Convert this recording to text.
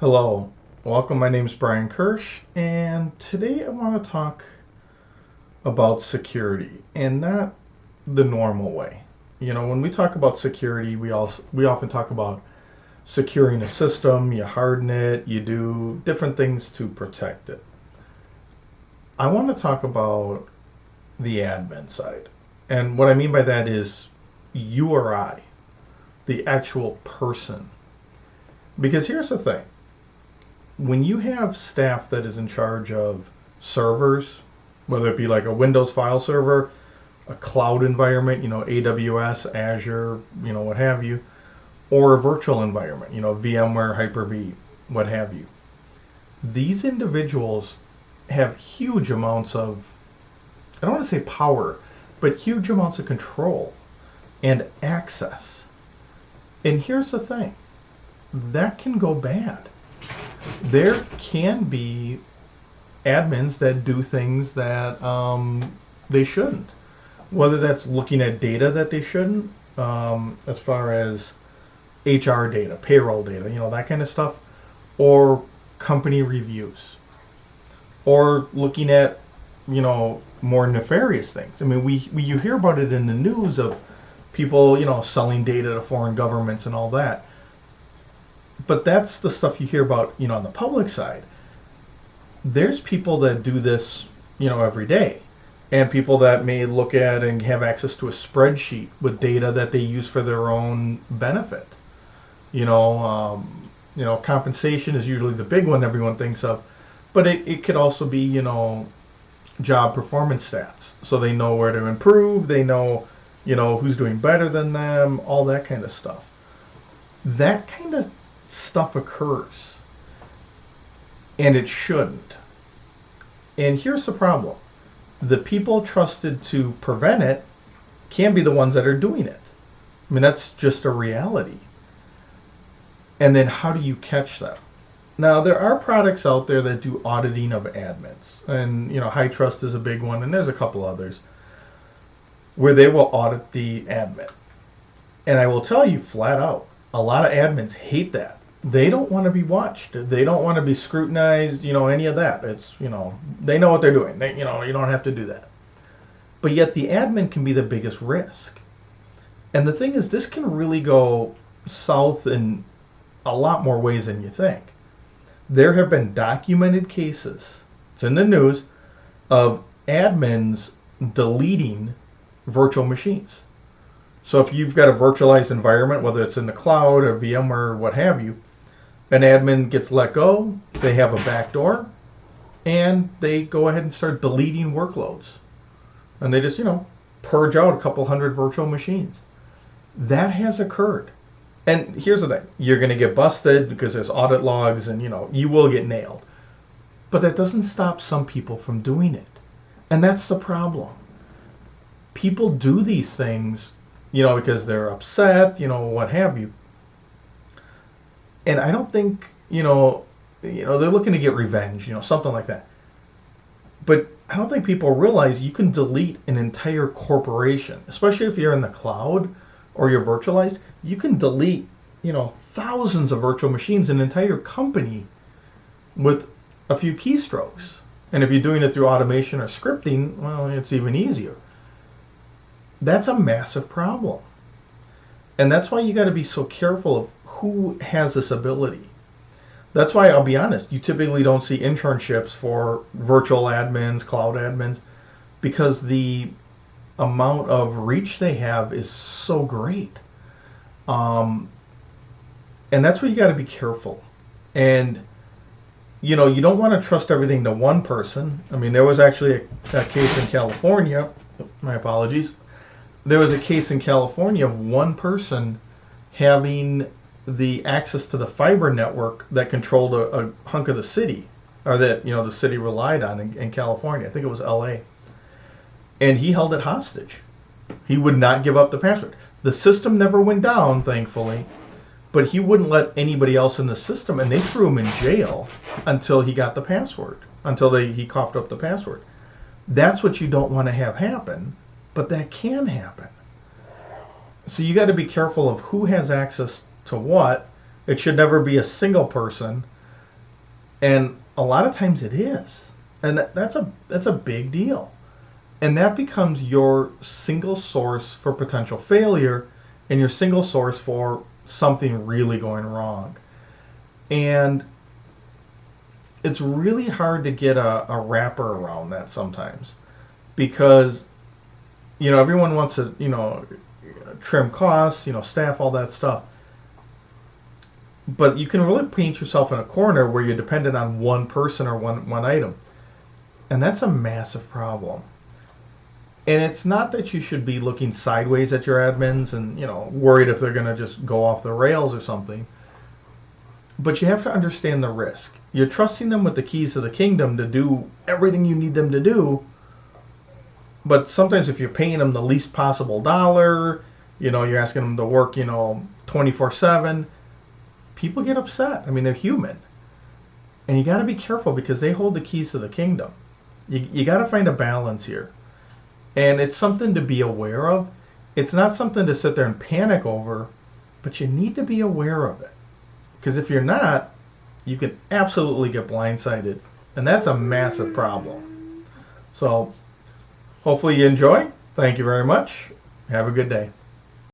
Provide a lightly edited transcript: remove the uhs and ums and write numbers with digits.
Hello, welcome. My name is Brian Kirsch, and today I want to talk about security and not the normal way. When we talk about security, we often talk about securing a system, you harden it, you do different things to protect it. I want to talk about the admin side. And what I mean by that is you or I, the actual person. Because here's the thing. When you have staff that is in charge of servers, whether it be like a Windows file server, a cloud environment, AWS, Azure, what have you, or a virtual environment, VMware, Hyper-V, what have you. These individuals have huge amounts of, I don't want to say power, but huge amounts of control and access. And here's the thing, that can go bad. There can be admins that do things that they shouldn't. Whether that's looking at data that they shouldn't, as far as HR data, payroll data, that kind of stuff, or company reviews, or looking at, more nefarious things. I mean, you hear about it in the news of people, selling data to foreign governments and all that. But that's the stuff you hear about, on the public side. There's people that do this, every day. And people that may look at and have access to a spreadsheet with data that they use for their own benefit. Compensation is usually the big one everyone thinks of. But it could also be, job performance stats. So they know where to improve. They know, who's doing better than them, all that kind of stuff. That kind of stuff occurs, and it shouldn't. And here's the problem. The people trusted to prevent it can be the ones that are doing it. I mean, that's just a reality. And then how do you catch them? Now, there are products out there that do auditing of admins. And, High Trust is a big one, and there's a couple others where they will audit the admin. And I will tell you flat out, a lot of admins hate that. They don't want to be watched. They don't want to be scrutinized, any of that. It's, they know what they're doing. You don't have to do that. But yet the admin can be the biggest risk. And the thing is, this can really go south in a lot more ways than you think. There have been documented cases, it's in the news, of admins deleting virtual machines. So if you've got a virtualized environment, whether it's in the cloud or VMware or what have you, an admin gets let go, they have a backdoor, and they go ahead and start deleting workloads. And they just, purge out a couple hundred virtual machines. That has occurred. And here's the thing, you're going to get busted because there's audit logs and, you will get nailed. But that doesn't stop some people from doing it. And that's the problem. People do these things because they're upset, what have you. And I don't think, they're looking to get revenge, something like that. But I don't think people realize you can delete an entire corporation, especially if you're in the cloud or you're virtualized. You can delete, thousands of virtual machines, an entire company with a few keystrokes. And if you're doing it through automation or scripting, well, it's even easier. That's a massive problem. And that's why you got to be so careful of who has this ability. That's why, I'll be honest, you typically don't see internships for virtual admins, cloud admins, because the amount of reach they have is so great. And that's where you got to be careful. And, you don't want to trust everything to one person. I mean, there was actually a case in California, my apologies, there was a case in California of one person having the access to the fiber network that controlled a hunk of the city, or that the city relied on in California. I think it was LA. And he held it hostage. He would not give up the password. The system never went down, thankfully, but he wouldn't let anybody else in the system, and they threw him in jail until he got the password, until he coughed up the password. That's what you don't want to have happen, but that can happen. So you got to be careful of who has access to what. It should never be a single person. And a lot of times it is. And that's a big deal. And that becomes your single source for potential failure and your single source for something really going wrong. And it's really hard to get a wrapper around that sometimes because, everyone wants to, trim costs, staff, all that stuff. But you can really paint yourself in a corner where you're dependent on one person or one item. And that's a massive problem. And it's not that you should be looking sideways at your admins and, worried if they're going to just go off the rails or something. But you have to understand the risk. You're trusting them with the keys to the kingdom to do everything you need them to do. But sometimes if you're paying them the least possible dollar, you're asking them to work, 24/7, people get upset. I mean, they're human. And you got to be careful because they hold the keys to the kingdom. You got to find a balance here. And it's something to be aware of. It's not something to sit there and panic over, but you need to be aware of it. Because if you're not, you can absolutely get blindsided. And that's a massive problem. So, hopefully you enjoy. Thank you very much. Have a good day.